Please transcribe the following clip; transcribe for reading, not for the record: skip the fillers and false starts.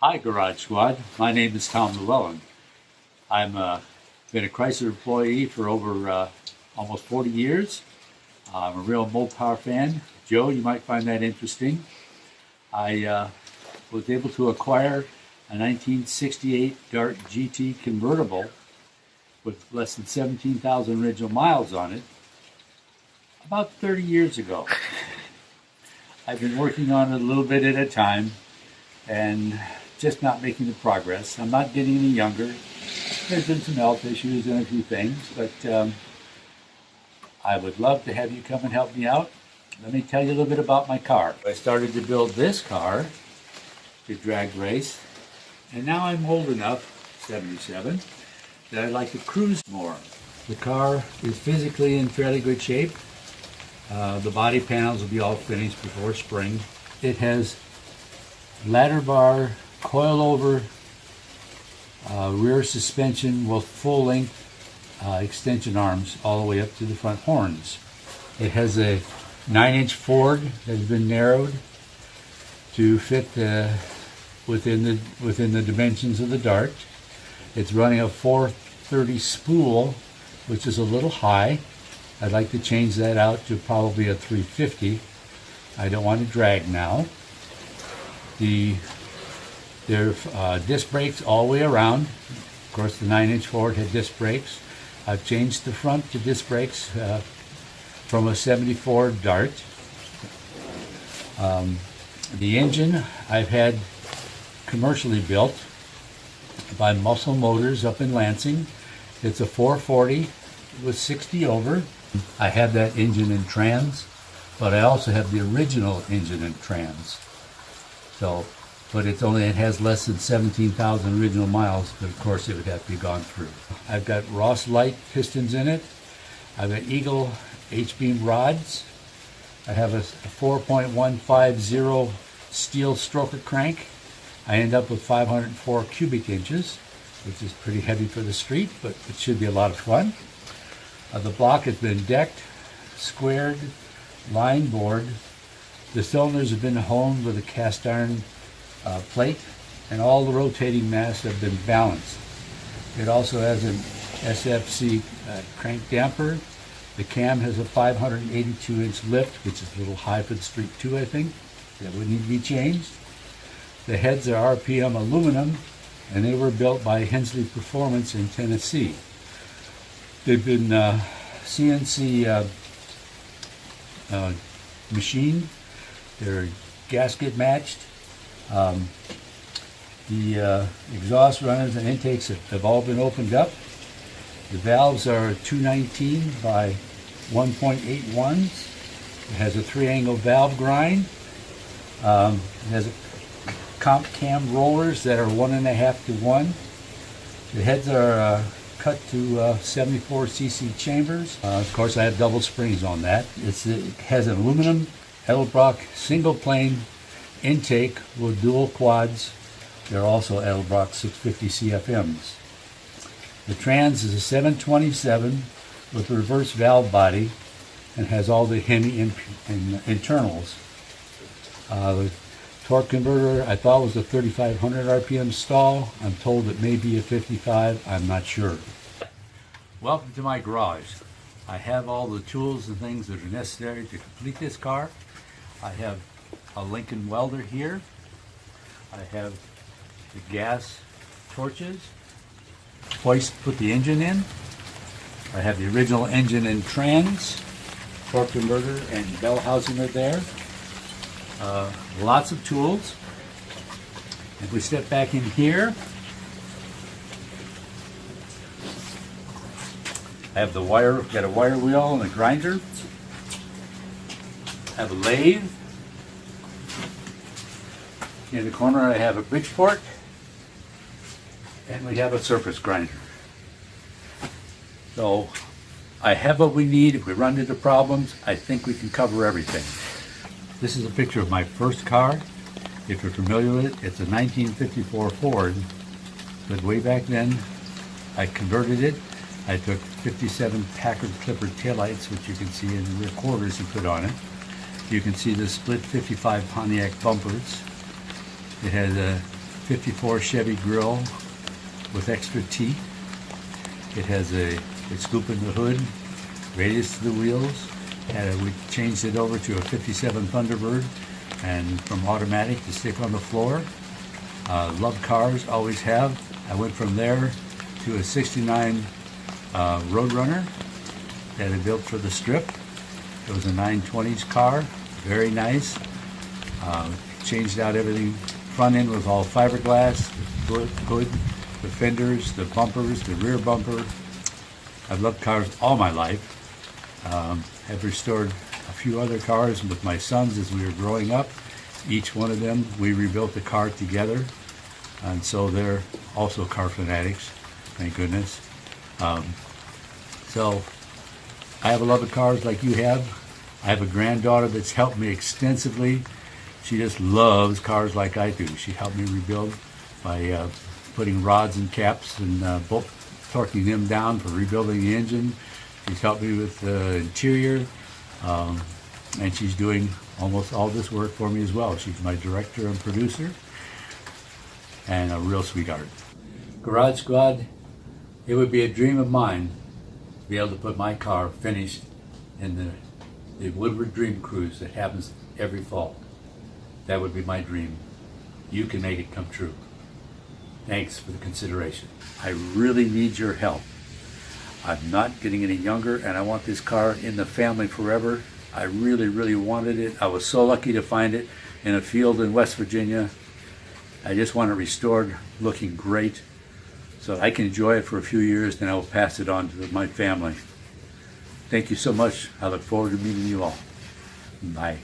Hi, Garage Squad. My name is Tom Llewellyn. I'm been a Chrysler employee for over almost 40 years. I'm a real Mopar fan. Joe, you might find that interesting. I was able to acquire a 1968 Dart GT Convertible with less than 17,000 original miles on it about 30 years ago. I've been working on it a little bit at a time and just not making the progress. I'm not getting any younger. There's been some health issues and a few things, but I would love to have you come and help me out. Let me tell you a little bit about my car. I started to build this car to drag race, and now I'm old enough, 77, that I like to cruise more. The car is physically in fairly good shape. The body panels will be all finished before spring. It has ladder bar, coil-over rear suspension with full-length extension arms all the way up to the front horns. It has a 9-inch Ford that has been narrowed to fit within the dimensions of the Dart. It's running a 430 spool, which is a little high. I'd like to change that out to probably a 350. I don't want to drag now. There are disc brakes all the way around. Of course, the 9-inch Ford had disc brakes. I've changed the front to disc brakes from a 74 Dart. The engine I've had commercially built by Muscle Motors up in Lansing. It's a 440 with 60 over. I have that engine in trans, but I also have the original engine in trans. But it has less than 17,000 original miles, but of course it would have to be gone through. I've got Ross Light pistons in it. I've got Eagle H-beam rods. I have a 4.150 steel stroker crank. I end up with 504 cubic inches, which is pretty heavy for the street, but it should be a lot of fun. The block has been decked, squared, line bored. The cylinders have been honed with a cast iron plate, and all the rotating mass have been balanced. It also has an SFC crank damper. The cam has a 582-inch lift, which is a little high for the street too, I think. That would need to be changed. The heads are RPM aluminum, and they were built by Hensley Performance in Tennessee. They've been CNC machined. They're gasket matched. The exhaust runners and intakes have all been opened up. The valves are 219 by 1.81s. It has a 3-angle valve grind. It has comp cam rollers that are 1.5 to 1. The heads are cut to 74 cc chambers. Of course, I have double springs on that. It has an aluminum Edelbrock single plane intake with dual quads. They're also Edelbrock 650 CFMs. The trans is a 727 with a reverse valve body and has all the Hemi internals. The torque converter I thought was a 3500 RPM stall. I'm told it may be a 55. I'm not sure. Welcome to my garage. I have all the tools and things that are necessary to complete this car. I have a Lincoln welder here. I have the gas torches. Hoist to put the engine in. I have the original engine in trans. Torque converter and bell housing are there. Lots of tools. If we step back in here, I have got a wire wheel and a grinder. I have a lathe. In the corner I have a Bridgeport, and we have a surface grinder. So I have what we need. If we run into problems, I think we can cover everything. This is a picture of my first car. If you're familiar with it, it's a 1954 Ford, but way back then I converted it. I took 57 Packard Clipper taillights, which you can see in the rear quarters, and put on it. You can see the split 55 Pontiac bumpers. It has a 54 Chevy grill with extra teeth. It has a scoop in the hood, radius to the wheels, and we changed it over to a 57 Thunderbird, and from automatic to stick on the floor. Love cars, always have. I went from there to a 69 Roadrunner that I built for the strip. It was a 920s car, very nice. Changed out everything. Front end was all fiberglass, the hood, the fenders, the bumpers, the rear bumper. I've loved cars all my life. I've restored a few other cars with my sons as we were growing up. Each one of them, we rebuilt the car together. And so they're also car fanatics, thank goodness. So I have a love of cars like you have. I have a granddaughter that's helped me extensively. She just loves cars like I do. She helped me rebuild by putting rods and caps and torquing them down for rebuilding the engine. She's helped me with the interior, and she's doing almost all this work for me as well. She's my director and producer, and a real sweetheart. Garage Squad, it would be a dream of mine to be able to put my car finished in the Woodward Dream Cruise that happens every fall. That would be my dream. You can make it come true. Thanks for the consideration. I really need your help. I'm not getting any younger, and I want this car in the family forever. I really, really wanted it. I was so lucky to find it in a field in West Virginia. I just want it restored, looking great, so I can enjoy it for a few years, then I will pass it on to my family. Thank you so much. I look forward to meeting you all. Bye.